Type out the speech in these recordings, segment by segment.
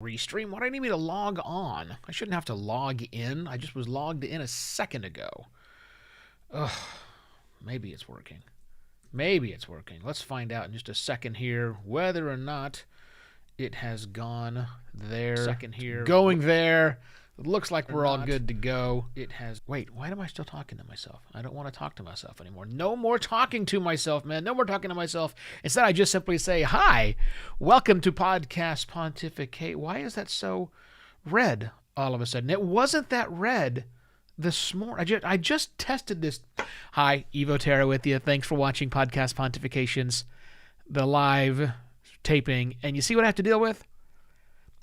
Restream? Why do I need me to log on? I shouldn't have to log in. I just was logged in a second ago. Ugh. Maybe it's working. Maybe it's working. Let's find out in just a second here whether or not it has gone there. Second here. Going there. It looks like we're all good to go. It has... Wait, why am I still talking to myself? I don't want to talk to myself anymore. No more talking to myself, man. No more talking to myself. Instead, I just simply say, hi, welcome to Podcast Pontificate. Why is that so red all of a sudden? It wasn't that red this morning. I just tested this. Hi, Evo Terra with you. Thanks for watching Podcast Pontifications, the live taping. And you see what I have to deal with?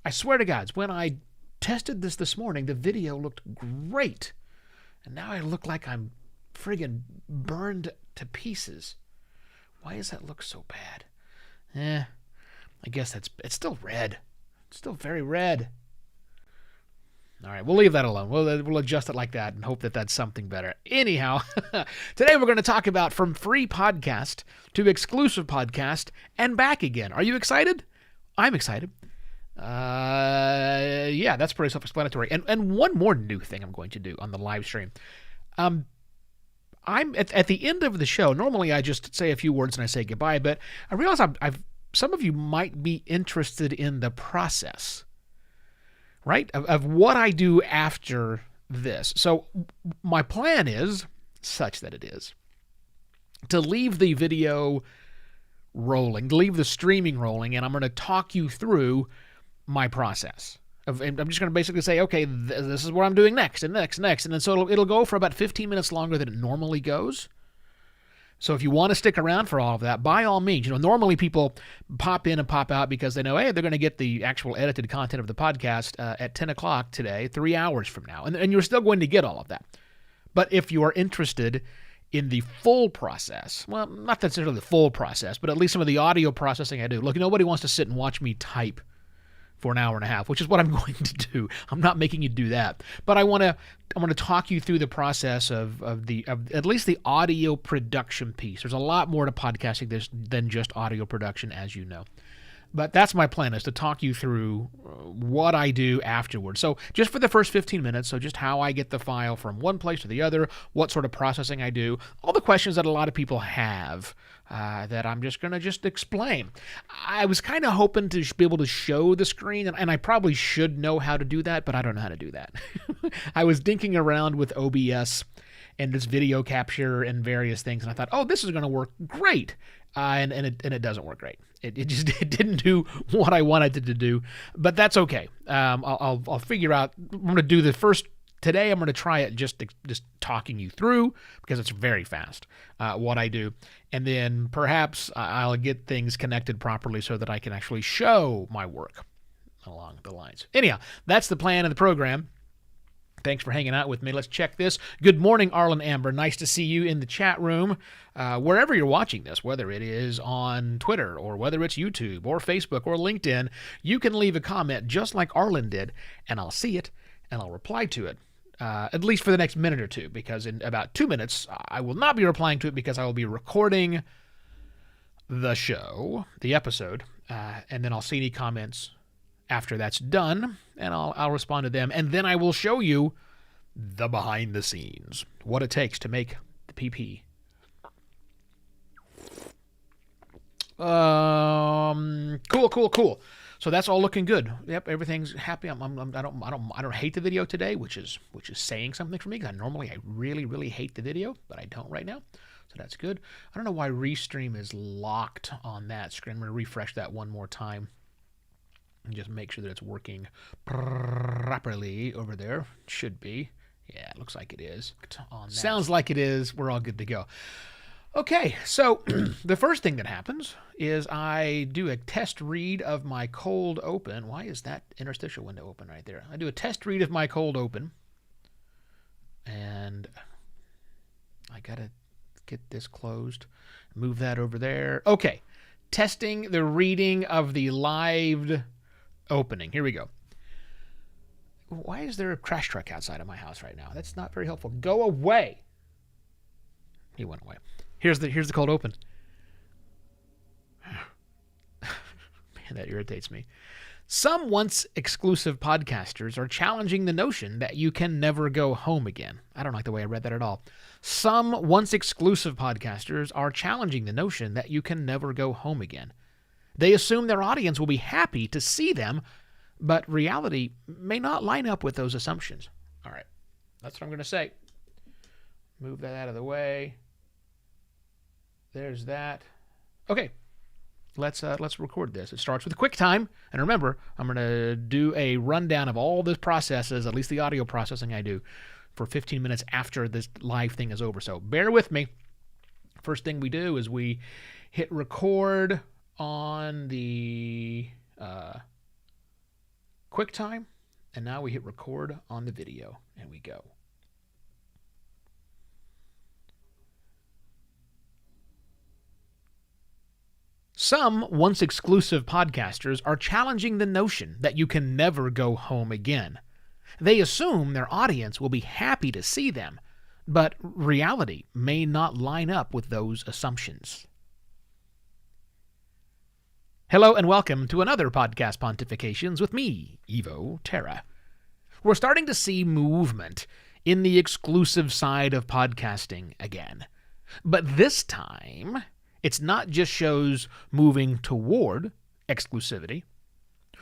I swear to God, when I tested this morning, the video looked great. And now I look like I'm friggin' burned to pieces. Why does that look so bad? I guess it's still red. It's still very red. All right, we'll leave that alone. We'll adjust it like that and hope that that's something better. Anyhow, today we're going to talk about from free podcast to exclusive podcast and back again. Are you excited? I'm excited. Yeah, that's pretty self-explanatory. And one more new thing I'm going to do on the live stream. I'm at the end of the show. Normally, I just say a few words and I say goodbye. But I realize some of you might be interested in the process, right? Of what I do after this. So my plan is such that it is to leave the video rolling, to leave the streaming rolling, and I'm going to talk you through my process. I'm just going to basically say, okay, this is what I'm doing next and next. And then so it'll go for about 15 minutes longer than it normally goes. So if you want to stick around for all of that, by all means, normally people pop in and pop out because they know, hey, they're going to get the actual edited content of the podcast at 10 o'clock today, 3 hours from now. And you're still going to get all of that. But if you are interested in the full process, well, not necessarily the full process, but at least some of the audio processing I do. Look, nobody wants to sit and watch me type for an hour and a half, which is what I'm going to do. I'm not making you do that, but I want to talk you through the process of at least the audio production piece. There's a lot more to podcasting than just audio production, as you know. But that's my plan, is to talk you through what I do afterwards. So just for the first 15 minutes, so just how I get the file from one place to the other, what sort of processing I do, all the questions that a lot of people have that I'm just going to explain. I was kind of hoping to be able to show the screen, and I probably should know how to do that, but I don't know how to do that. I was dinking around with OBS and this video capture and various things, and I thought, oh, this is going to work great. And it doesn't work great. It didn't do what I wanted it to do, but that's okay. I'll figure out. I'm going to do the first today. I'm going to try it just talking you through, because it's very fast what I do, and then perhaps I'll get things connected properly so that I can actually show my work along the lines. Anyhow, that's the plan of the program. Thanks for hanging out with me. Let's check this. Good morning, Arlen Amber. Nice to see you in the chat room. Wherever you're watching this, whether it is on Twitter or whether it's YouTube or Facebook or LinkedIn, you can leave a comment just like Arlen did, and I'll see it and I'll reply to it, at least for the next minute or two, because in about 2 minutes, I will not be replying to it because I will be recording the show, the episode, and then I'll see any comments after that's done, and I'll respond to them, and then I will show you the behind the scenes, what it takes to make the PP. Cool. So that's all looking good. Yep, everything's happy. I don't hate the video today, which is saying something for me, because I really hate the video, but I don't right now. So that's good. I don't know why Restream is locked on that screen. I'm going to refresh that one more time and just make sure that it's working properly over there. Should be. Yeah, it looks like it is. Sounds like it is. We're all good to go. Okay, so the first thing that happens is I do a test read of my cold open. Why is that interstitial window open right there? I do a test read of my cold open. And I got to get this closed. Move that over there. Okay, testing the reading of the live opening. Here we go. Why is there a crash truck outside of my house right now? That's not very helpful. Go away. He went away. Here's the cold open. Man, that irritates me. Some once exclusive podcasters are challenging the notion that you can never go home again. I don't like the way I read that at all. Some once exclusive podcasters are challenging the notion that you can never go home again. They assume their audience will be happy to see them, but reality may not line up with those assumptions. All right, that's what I'm going to say. Move that out of the way. There's that. Okay. Let's record this. It starts with QuickTime, and remember, I'm going to do a rundown of all the processes, at least the audio processing I do, for 15 minutes after this live thing is over. So bear with me. First thing we do is we hit record on the QuickTime, and now we hit record on the video, and we go. Some once exclusive podcasters are challenging the notion that you can never go home again. They assume their audience will be happy to see them, but reality may not line up with those assumptions. Hello and welcome to another Podcast Pontifications with me, Evo Terra. We're starting to see movement in the exclusive side of podcasting again. But this time, it's not just shows moving toward exclusivity.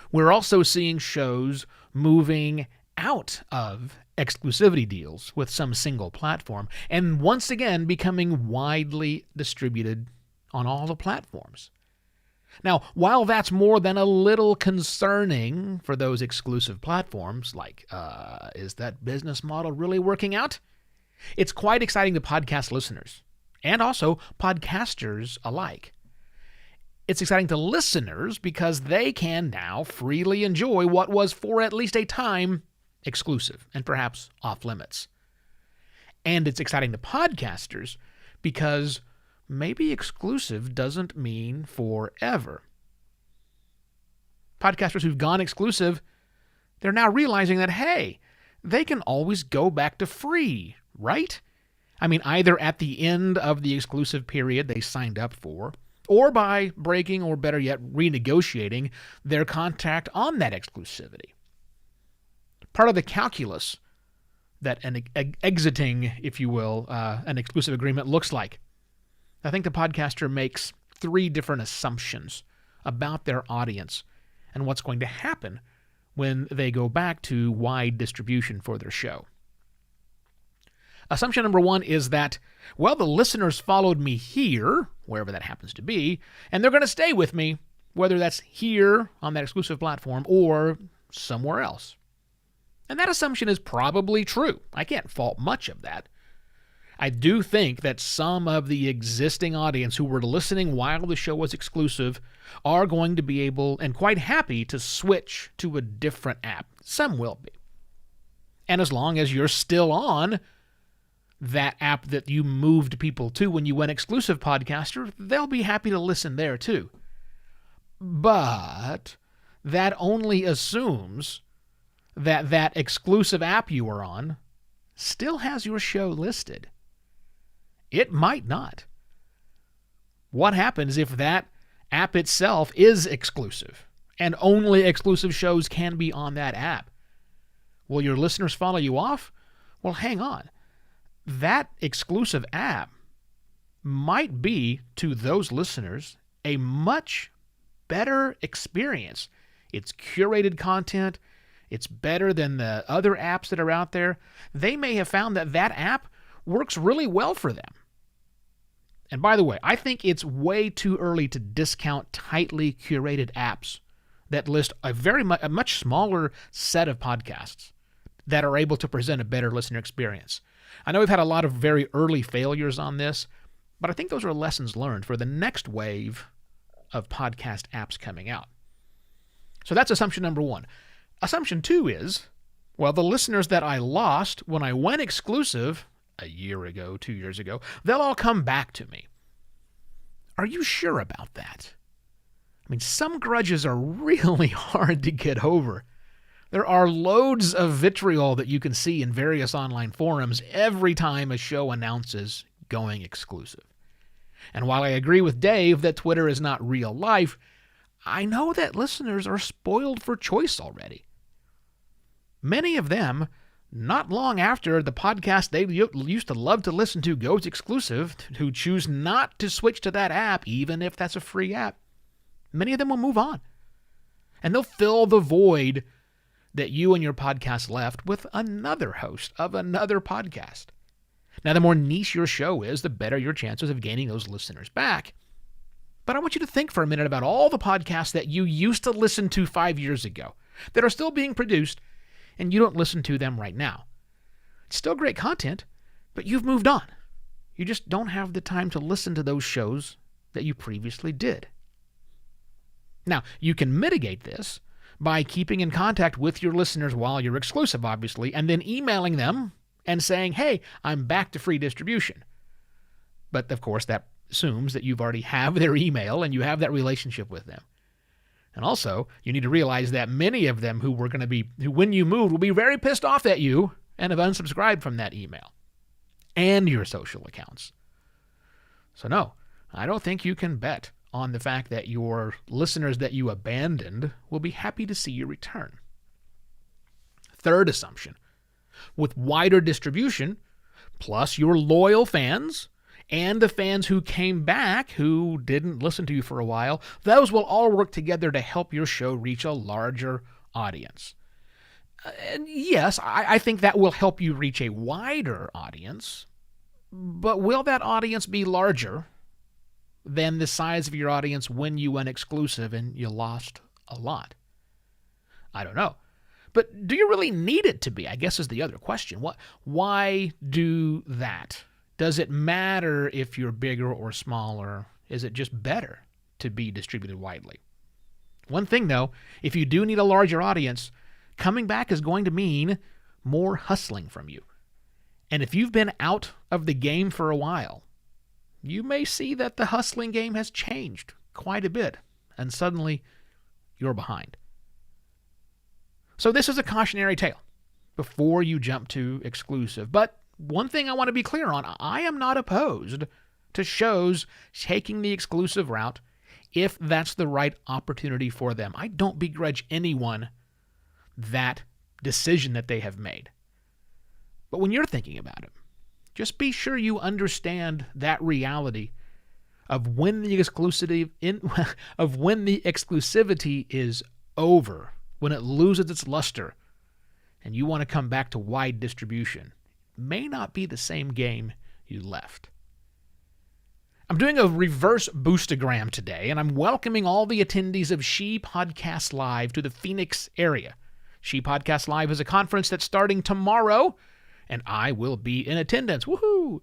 We're also seeing shows moving out of exclusivity deals with some single platform and once again becoming widely distributed on all the platforms. Now, while that's more than a little concerning for those exclusive platforms, like, is that business model really working out? It's quite exciting to podcast listeners and also podcasters alike. It's exciting to listeners because they can now freely enjoy what was, for at least a time, exclusive and perhaps off limits. And it's exciting to podcasters because maybe exclusive doesn't mean forever. Podcasters who've gone exclusive, they're now realizing that, hey, they can always go back to free, right? I mean, either at the end of the exclusive period they signed up for, or by breaking, or better yet, renegotiating their contract on that exclusivity. Part of the calculus that exiting, if you will, an exclusive agreement looks like. I think the podcaster makes 3 different assumptions about their audience and what's going to happen when they go back to wide distribution for their show. Assumption number 1 is that, well, the listeners followed me here, wherever that happens to be, and they're going to stay with me, whether that's here on that exclusive platform or somewhere else. And that assumption is probably true. I can't fault much of that. I do think that some of the existing audience who were listening while the show was exclusive are going to be able and quite happy to switch to a different app. Some will be. And as long as you're still on that app that you moved people to when you went exclusive podcaster, they'll be happy to listen there too. But that only assumes that that exclusive app you were on still has your show listed. It might not. What happens if that app itself is exclusive and only exclusive shows can be on that app? Will your listeners follow you off? Well, hang on. That exclusive app might be, to those listeners, a much better experience. It's curated content. It's better than the other apps that are out there. They may have found that that app works really well for them. And by the way, I think it's way too early to discount tightly curated apps that list a much smaller set of podcasts that are able to present a better listener experience. I know we've had a lot of very early failures on this, but I think those are lessons learned for the next wave of podcast apps coming out. So that's assumption number 1. Assumption 2 is, well, the listeners that I lost when I went exclusive a year ago, 2 years ago, they'll all come back to me. Are you sure about that? I mean, some grudges are really hard to get over. There are loads of vitriol that you can see in various online forums every time a show announces going exclusive. And while I agree with Dave that Twitter is not real life, I know that listeners are spoiled for choice already. Many of them, not long after the podcast they used to love to listen to goes exclusive, who choose not to switch to that app, even if that's a free app, many of them will move on. And they'll fill the void that you and your podcast left with another host of another podcast. Now, the more niche your show is, the better your chances of gaining those listeners back. But I want you to think for a minute about all the podcasts that you used to listen to 5 years ago that are still being produced, and you don't listen to them right now. It's still great content, but you've moved on. You just don't have the time to listen to those shows that you previously did. Now, you can mitigate this by keeping in contact with your listeners while you're exclusive, obviously, and then emailing them and saying, hey, I'm back to free distribution. But, of course, that assumes that you've already have their email and you have that relationship with them. And also, you need to realize that many of them who when you moved, will be very pissed off at you and have unsubscribed from that email and your social accounts. So no, I don't think you can bet on the fact that your listeners that you abandoned will be happy to see you return. Third assumption, with wider distribution, plus your loyal fans, and the fans who came back who didn't listen to you for a while, those will all work together to help your show reach a larger audience. And yes, I think that will help you reach a wider audience, but will that audience be larger than the size of your audience when you went exclusive and you lost a lot? I don't know. But do you really need it to be, I guess, is the other question. Why do that? Does it matter if you're bigger or smaller? Is it just better to be distributed widely? One thing, though, if you do need a larger audience, coming back is going to mean more hustling from you. And if you've been out of the game for a while, you may see that the hustling game has changed quite a bit, and suddenly you're behind. So this is a cautionary tale before you jump to exclusive. But one thing I want to be clear on, I am not opposed to shows taking the exclusive route if that's the right opportunity for them. I don't begrudge anyone that decision that they have made. But when you're thinking about it, just be sure you understand that reality of when the exclusivity is over, when it loses its luster, and you want to come back to wide distribution. May not be the same game you left. I'm doing a reverse boostagram today, and I'm welcoming all the attendees of She Podcast Live to the Phoenix area. She Podcast Live is a conference that's starting tomorrow, and I will be in attendance. Woohoo!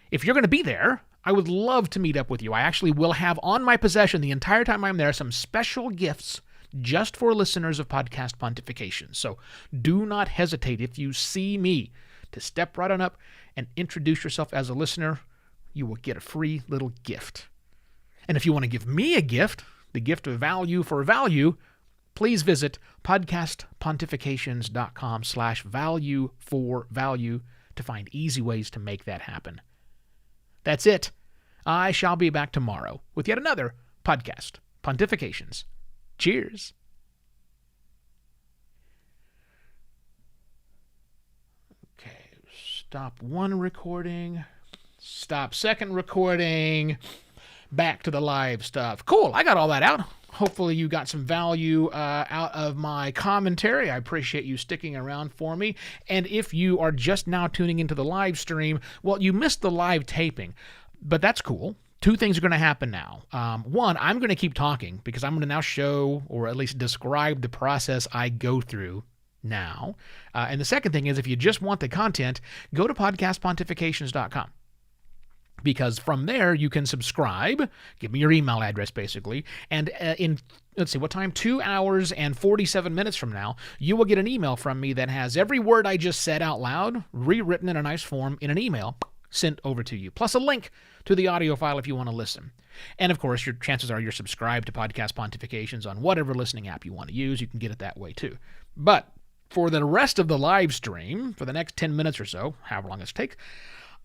If you're going to be there, I would love to meet up with you. I actually will have on my possession the entire time I'm there some special gifts just for listeners of Podcast Pontification. So do not hesitate if you see me to step right on up and introduce yourself as a listener. You will get a free little gift. And if you want to give me a gift, the gift of value for value, please visit podcastpontifications.com/value for value to find easy ways to make that happen. That's it. I shall be back tomorrow with yet another Podcast Pontifications. Cheers. Okay, stop one recording. Stop second recording. Back to the live stuff. Cool, I got all that out. Hopefully you got some value out of my commentary. I appreciate you sticking around for me. And if you are just now tuning into the live stream, well, you missed the live taping, but that's cool. Two things are going to happen now. One, I'm going to keep talking because I'm going to now show or at least describe the process I go through now. And the second thing is if you just want the content, go to podcastpontifications.com. Because from there, you can subscribe, give me your email address, basically, and in, let's see, what time? 2 hours and 47 minutes from now, you will get an email from me that has every word I just said out loud, rewritten in a nice form in an email, sent over to you, plus a link to the audio file if you want to listen. And, of course, your chances are you're subscribed to Podcast Pontifications on whatever listening app you want to use. You can get it that way, too. But for the rest of the live stream, for the next 10 minutes or so, however long it takes,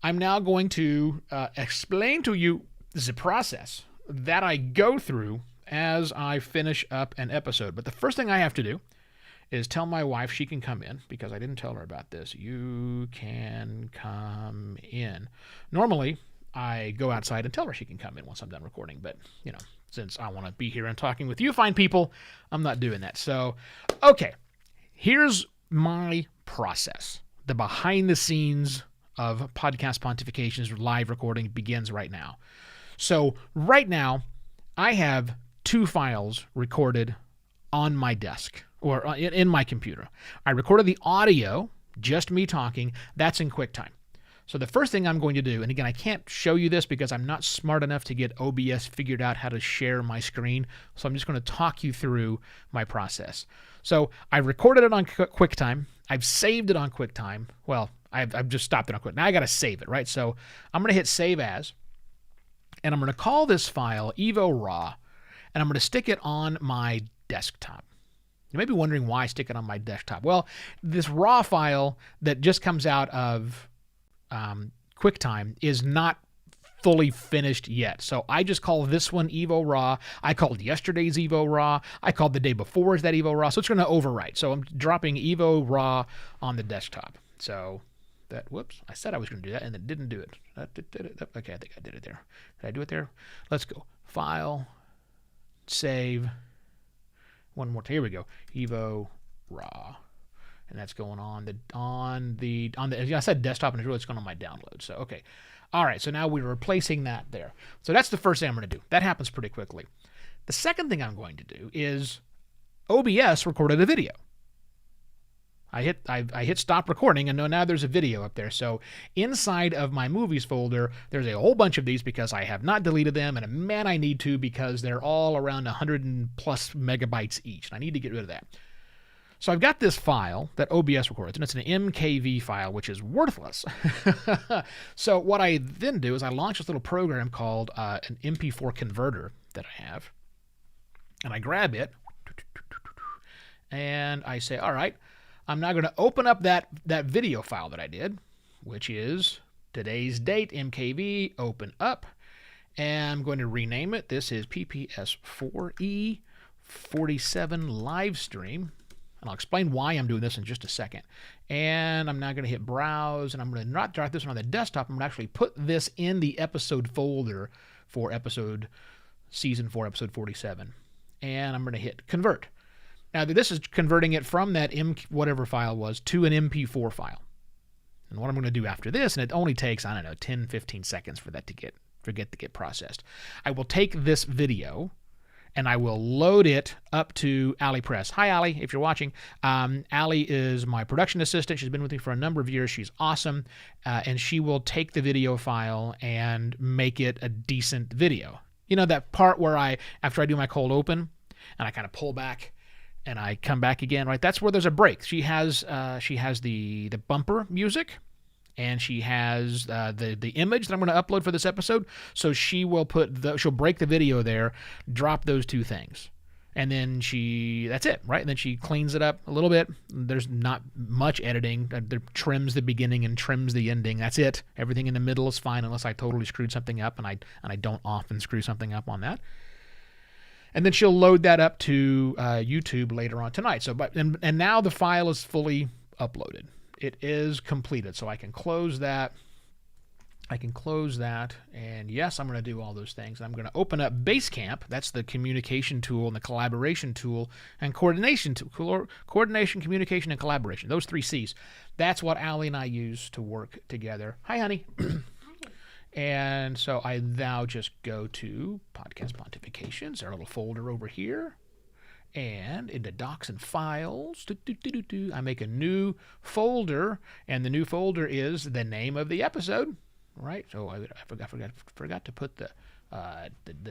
I'm now going to explain to you the process that I go through as I finish up an episode. But the first thing I have to do is tell my wife she can come in, because I didn't tell her about this. You can come in. Normally, I go outside and tell her she can come in once I'm done recording. But, since I want to be here and talking with you fine people, I'm not doing that. So, okay, here's my process. The behind the scenes of Podcast Pontifications live recording begins right now. So right now, I have 2 files recorded on my desk or in my computer. I recorded the audio, just me talking. That's in QuickTime. So the first thing I'm going to do, and again, I can't show you this because I'm not smart enough to get OBS figured out how to share my screen. So I'm just going to talk you through my process. So I recorded it on QuickTime. I've saved it on QuickTime. Well, I've just stopped it on QuickTime. Now I got to save it, right? So I'm going to hit Save As, and I'm going to call this file Evo Raw, and I'm going to stick it on my desktop. You may be wondering why I stick it on my desktop. Well, this raw file that just comes out of QuickTime is not fully finished yet. So I just call this one Evo Raw. I called yesterday's Evo Raw. I called the day before's that Evo Raw. So it's going to overwrite. So I'm dropping Evo Raw on the desktop. So that, whoops, I said I was going to do that and it didn't do it. Okay, I think I did it there. Did I do it there? Let's go. File, save. One more. Here we go. Evo Raw. And that's going on the I said desktop, and it's really going on my download. So, okay. All right. So now we're replacing that there. So that's the first thing I'm going to do. That happens pretty quickly. The second thing I'm going to do is OBS recorded a video. I hit stop recording, and now there's a video up there. So inside of my movies folder, there's a whole bunch of these because I have not deleted them, and man, I need to, because they're all around 100 and plus megabytes each, and I need to get rid of that. So I've got this file that OBS records, and it's an MKV file, which is worthless. So what I then do is I launch this little program called an MP4 converter that I have, and I grab it, and I say, all right, I'm now going to open up that video file that I did, which is today's date, MKV, open up, and I'm going to rename it. This is PPS4E47 live stream, and I'll explain why I'm doing this in just a second. And I'm now going to hit browse, and I'm going to not drop this one on the desktop. I'm going to actually put this in the episode folder for season 4, episode 47, and I'm going to hit convert. Now, this is converting it from that whatever file was to an MP4 file. And what I'm going to do after this, and it only takes, 10, 15 seconds for that to get processed. I will take this video, and I will load it up to Allie Press. Hi, Allie, if you're watching. Allie is my production assistant. She's been with me for a number of years. She's awesome. And she will take the video file and make it a decent video. You know, that part where after I do my cold open, and I kind of pull back, and I come back again, right? That's where there's a break. She has the bumper music, and she has the image that I'm going to upload for this episode. So she will she'll break the video there, drop those 2 things, and then that's it, right? And then she cleans it up a little bit. There's not much editing. There trims the beginning and trims the ending. That's it. Everything in the middle is fine unless I totally screwed something up, and I don't often screw something up on that. And then she'll load that up to YouTube later on tonight. So, and now the file is fully uploaded. It is completed. So I can close that. And yes, I'm going to do all those things. I'm going to open up Basecamp. That's the communication tool and the collaboration tool and coordination tool. Coordination, communication, and collaboration. Those 3 C's. That's what Allie and I use to work together. Hi, honey. And so I now just go to Podcast Pontifications, our little folder over here, and into Docs and Files, I make a new folder, and the new folder is the name of the episode, right? So I forgot to put the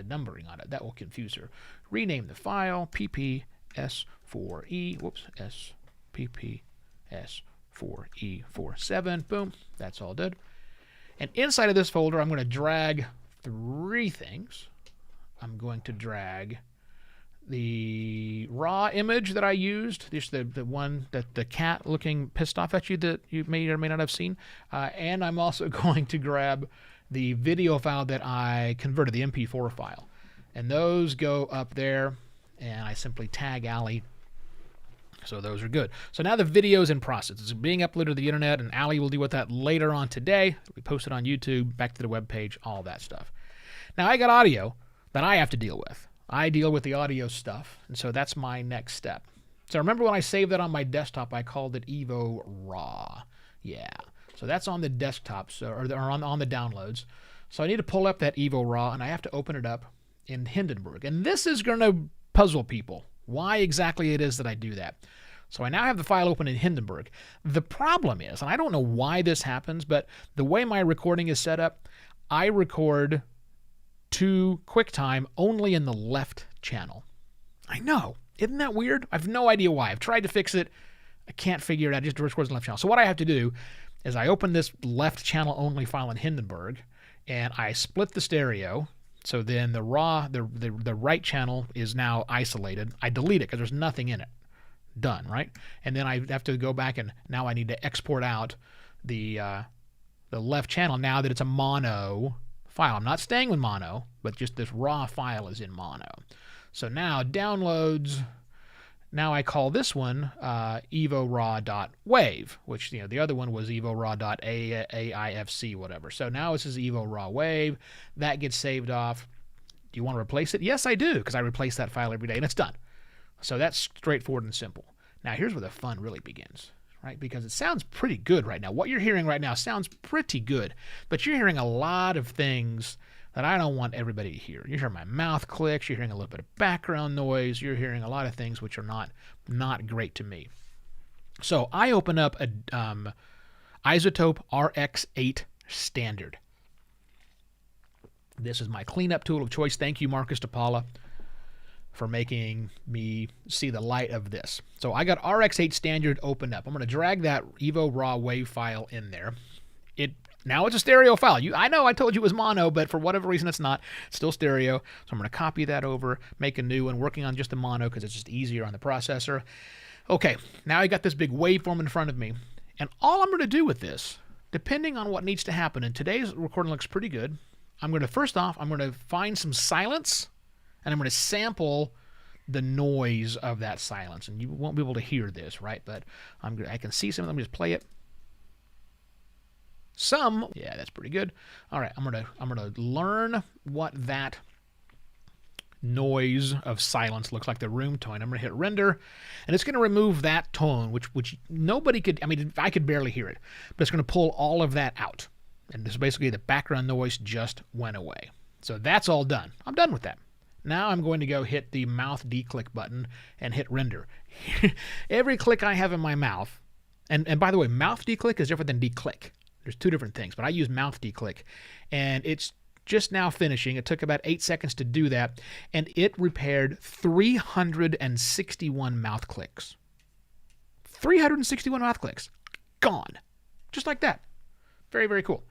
numbering on it. That will confuse her. Rename the file, PPS4E47. Boom, that's all done. And inside of this folder, I'm going to drag 3 things. I'm going to drag the raw image that I used, just the one that the cat looking pissed off at you that you may or may not have seen. And I'm also going to grab the video file that I converted, the MP4 file. And those go up there, and I simply tag Ali. So those are good. So now the video's in process. It's being uploaded to the internet, and Ali will deal with that later on today. We post it on YouTube, back to the webpage, all that stuff. Now I got audio that I have to deal with. I deal with the audio stuff, and so that's my next step. So remember when I saved that on my desktop, I called it Evo Raw. Yeah. So that's on the desktop, so or on the downloads. So I need to pull up that Evo Raw, and I have to open it up in Hindenburg. And this is going to puzzle people, why exactly it is that I do that. So I now have the file open in Hindenburg. The problem is, and I don't know why this happens, but the way my recording is set up, I record to QuickTime only in the left channel. I know. Isn't that weird? I have no idea why. I've tried to fix it. I can't figure it out. It just records in the left channel. So what I have to do is I open this left channel only file in Hindenburg, and I split the stereo. So then the raw, the right channel is now isolated. I delete it because there's nothing in it. Done, right? And then I have to go back, and now I need to export out the left channel now that it's a mono file. I'm not staying with mono, but just this raw file is in mono. So now downloads. Now I call this one evoraw.wave, which the other one was evoraw.aifc, whatever. So now this is evo raw wave. That gets saved off. Do you want to replace it? Yes, I do, because I replace that file every day, and it's done. So that's straightforward and simple. Now here's where the fun really begins, right? Because it sounds pretty good right now. What you're hearing right now sounds pretty good, but you're hearing a lot of things that I don't want everybody to hear. You're hearing my mouth clicks. You're hearing a little bit of background noise. You're hearing a lot of things which are not great to me. So I open up a Isotope RX8 Standard. This is my cleanup tool of choice. Thank you, Marcus DePaula, for making me see the light of this. So I got RX8 Standard opened up. I'm going to drag that Evo Raw wave file in there. Now it's a stereo file. I know I told you it was mono, but for whatever reason it's not. It's still stereo. So I'm going to copy that over, make a new one, working on just the mono because it's just easier on the processor. Okay, now I got this big waveform in front of me. And all I'm going to do with this, depending on what needs to happen, and today's recording looks pretty good, first off, I'm going to find some silence, and I'm going to sample the noise of that silence. And you won't be able to hear this, right? But I can see something. Let me just play it. Yeah, that's pretty good. All right, I'm gonna learn what that noise of silence looks like, the room tone. I'm gonna hit render, and it's gonna remove that tone, which nobody could. I mean, I could barely hear it, but it's gonna pull all of that out, and this basically the background noise just went away. So that's all done. I'm done with that. Now I'm going to go hit the mouth declick button and hit render. Every click I have in my mouth, and by the way, mouth declick is different than declick. There's two different things, but I use mouth declick, and it's just now finishing. It took about 8 seconds to do that, and it repaired 361 mouth clicks. 361 mouth clicks. Gone. Just like that. Very, very cool.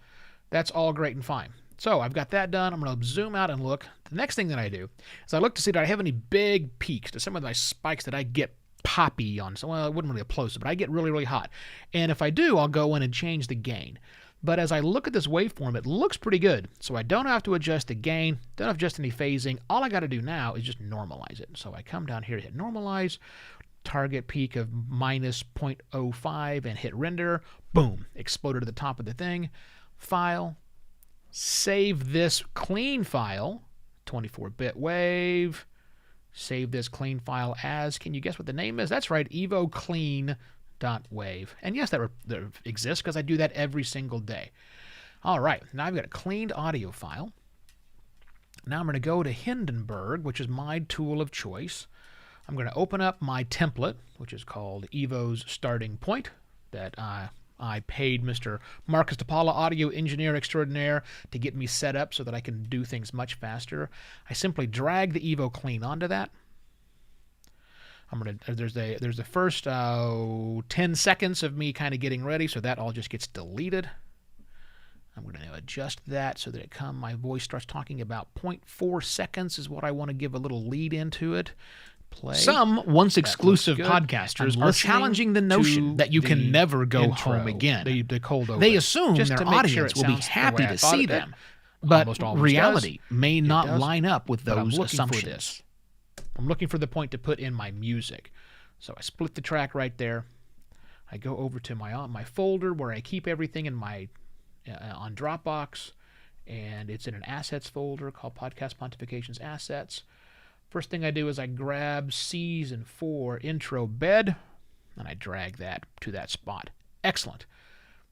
That's all great and fine. So I've got that done. I'm going to zoom out and look. The next thing that I do is I look to see, do I have any big peaks? Do some of my spikes that I get poppy on? So, well, it wouldn't really explosive, but I get really, really hot. And if I do, I'll go in and change the gain. But as I look at this waveform, it looks pretty good. So I don't have to adjust the gain, don't have to adjust any phasing. All I got to do now is just normalize it. So I come down here, hit normalize, target peak of minus 0.05, and hit render. Boom, exploded to the top of the thing. File, save this clean file, 24-bit wave. Save this clean file as, can you guess what the name is? That's right, evoclean.wave. And yes, that exists because I do that every single day. All right, now I've got a cleaned audio file. Now I'm going to go to Hindenburg, which is my tool of choice. I'm going to open up my template, which is called Evo's Starting Point, that I paid Mr. Marcus DePaula, audio engineer extraordinaire, to get me set up so that I can do things much faster. I simply drag the Evo Clean onto that. There's the first 10 seconds of me kind of getting ready, so that all just gets deleted. I'm going to adjust that so that my voice starts talking about 0.4 seconds is what I want to give a little lead into it. Play. Some once exclusive podcasters are challenging the notion that you can never go home again. The cold open. They assume their audience will be happy to see them. but almost always reality may not does, line up with but I'm those looking for assumptions. this. I'm looking for the point to put in my music. So I split the track right there. I go over to my folder where I keep everything in my on Dropbox, and it's in an assets folder called Podcast Pontifications Assets. First thing I do is I grab Season 4 intro bed, and I drag that to that spot. Excellent.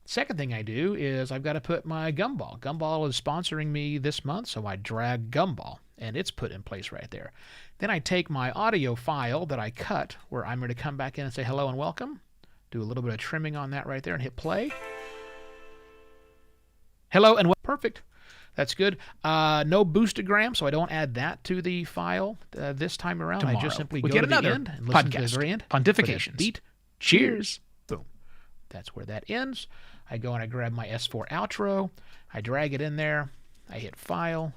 Second thing I do is I've got to put my Gumball. Gumball is sponsoring me this month, so I drag Gumball, and it's put in place right there. Then I take my audio file that I cut, where I'm going to come back in and say hello and welcome, do a little bit of trimming on that right there, and hit play. Hello and perfect. That's good. No boostagram, so I don't add that to the file this time around. Tomorrow, I just simply we'll go get to the another end and listen to the podcast, very end. Pontifications. Beat. Cheers. Boom. That's where that ends. I go and I grab my S4 outro. I drag it in there. I hit File.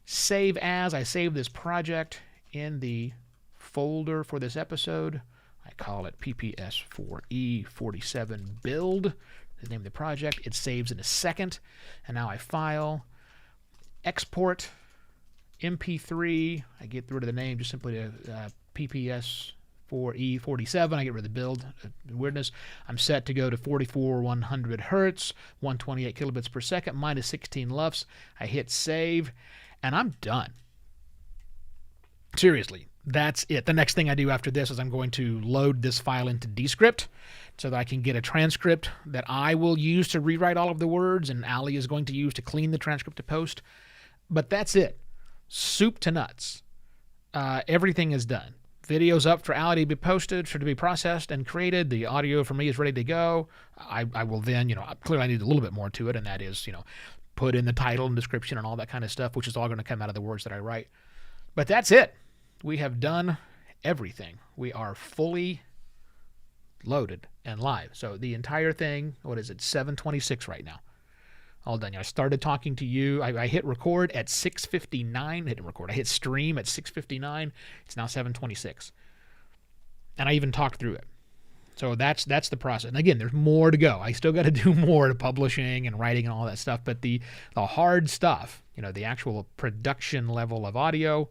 Save as. I save this project in the folder for this episode. I call it PPS4E47 build. The name of the project. It saves in a second. And now I file, export, MP3. I get rid of the name just simply to PPS4E47. I get rid of the build weirdness. I'm set to go to 44,100 hertz, 128 kilobits per second, minus 16 LUFS. I hit save, and I'm done. Seriously, that's it. The next thing I do after this is I'm going to load this file into Descript so that I can get a transcript that I will use to rewrite all of the words, and Ali is going to use to clean the transcript to post. But that's it. Soup to nuts. Everything is done. Video's up for Ali to be posted, to be processed and created. The audio for me is ready to go. I will then, clearly I need a little bit more to it, and that is, put in the title and description and all that kind of stuff, which is all going to come out of the words that I write. But that's it. We have done everything. We are fully loaded and live. So the entire thing, 7:26 right now. All done. I started talking to you. I hit record at 6:59. I hit stream at 6:59. It's now 7:26. And I even talked through it. So that's the process. And again, there's more to go. I still got to do more to publishing and writing and all that stuff. But the hard stuff, the actual production level of audio,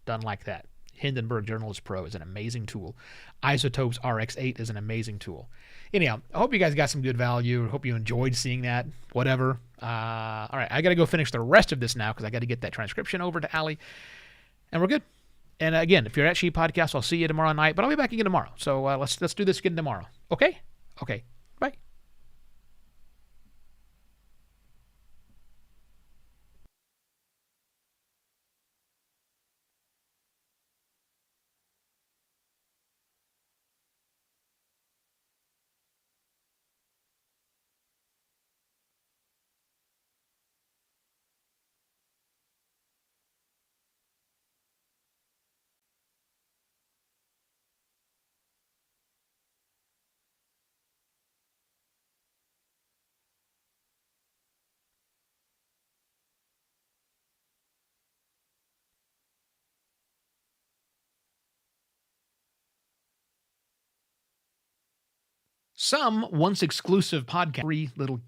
done like that. Hindenburg Journalist Pro is an amazing tool. Isotopes RX8 is an amazing tool. Anyhow, I hope you guys got some good value. I hope you enjoyed seeing that. Whatever. All right, I got to go finish the rest of this now because I got to get that transcription over to Ali. And we're good. And again, if you're at She Podcast, I'll see you tomorrow night. But I'll be back again tomorrow. So let's do this again tomorrow. Okay? Okay. Bye. Some once exclusive podcast. Free little